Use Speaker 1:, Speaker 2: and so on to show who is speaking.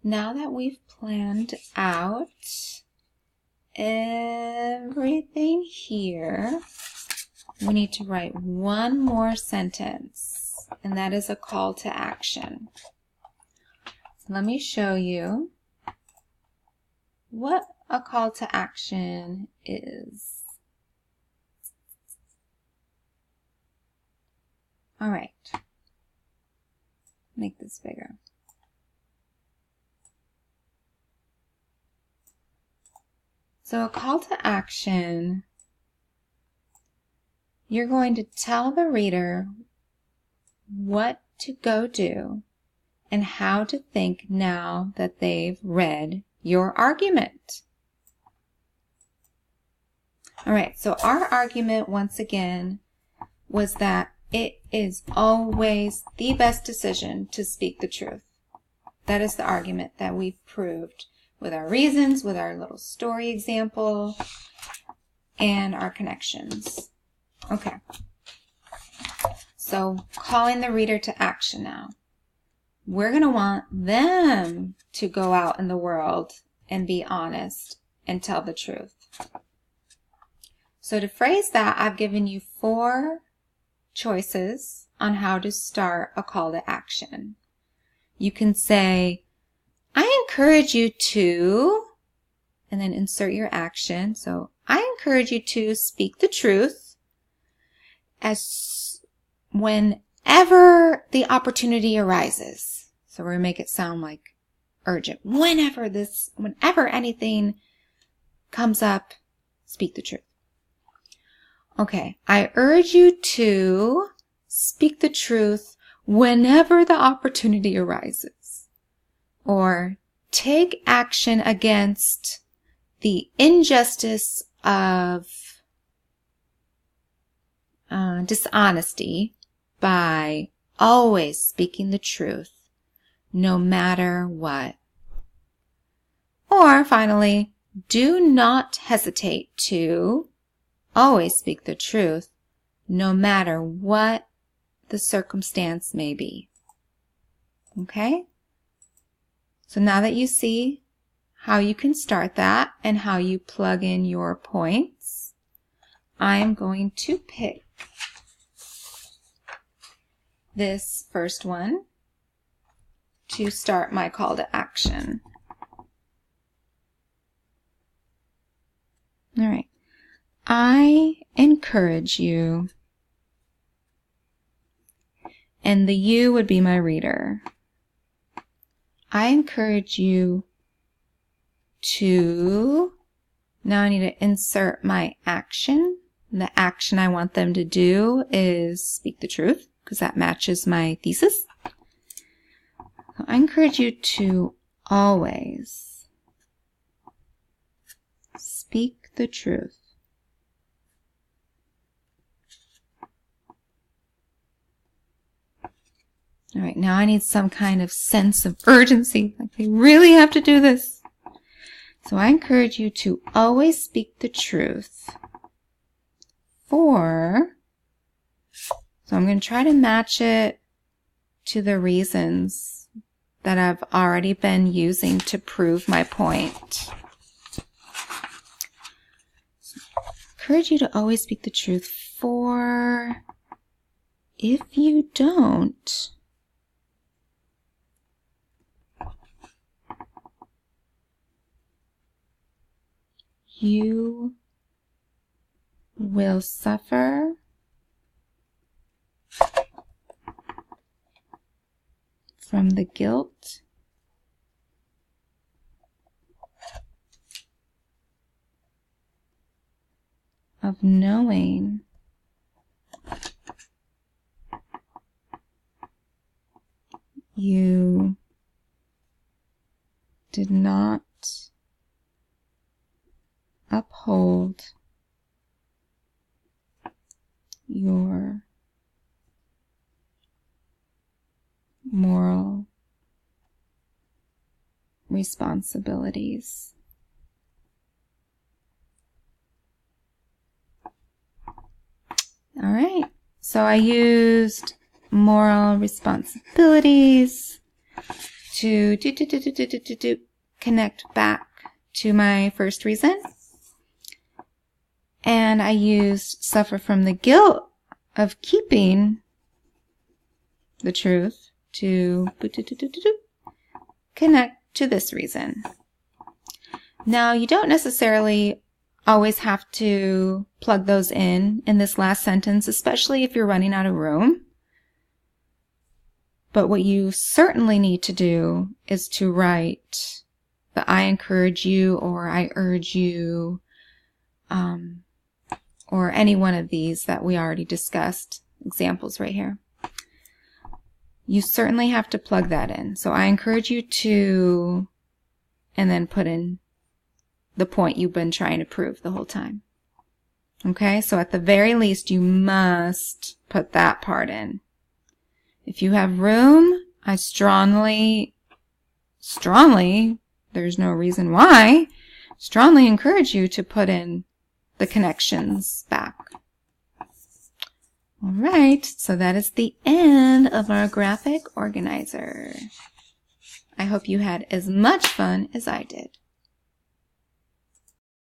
Speaker 1: now that we've planned out everything here, we need to write one more sentence, and that is a call to action. Let me show you what a call to action is. All right, make this bigger. So a call to action, you're going to tell the reader what to go do and how to think now that they've read your argument. All right, so our argument once again was that it is always the best decision to speak the truth. That is the argument that we've proved with our reasons, with our little story example, and our connections. Okay. So calling the reader to action now. We're going to want them to go out in the world and be honest and tell the truth. So to phrase that, I've given you 4 choices on how to start a call to action. You can say, I encourage you to, and then insert your action. So I encourage you to speak the truth as whenever the opportunity arises. So we're going to make it sound like urgent. Whenever anything comes up, speak the truth. Okay, I urge you to speak the truth whenever the opportunity arises. Or take action against the injustice of dishonesty by always speaking the truth, no matter what. Or finally, do not hesitate to always speak the truth, no matter what the circumstance may be. Okay? So now that you see how you can start that and how you plug in your points, I'm going to pick this first one to start my call to action. All right. I encourage you, and the you would be my reader. I encourage you to, now I need to insert my action. The action I want them to do is speak the truth, because that matches my thesis. So I encourage you to always speak the truth. All right, now I need some kind of sense of urgency, like they really have to do this. So I encourage you to always speak the truth so I'm going to try to match it to the reasons that I've already been using to prove my point. So I encourage you to always speak the truth, for if you don't, you will suffer from the guilt of knowing you did not uphold your moral responsibilities. All right, so I used moral responsibilities to connect back to my first reason. And I used suffer from the guilt of keeping the truth to connect to this reason. Now, you don't necessarily always have to plug those in this last sentence, especially if you're running out of room. But what you certainly need to do is to write the I encourage you, or I urge you, or any one of these that we already discussed, examples right here. You certainly have to plug that in. So I encourage you to, and then put in the point you've been trying to prove the whole time. Okay, so at the very least, you must put that part in. If you have room, I strongly, there's no reason why, strongly encourage you to put in the connections back. All right, so that is the end of our graphic organizer. I hope you had as much fun as I did.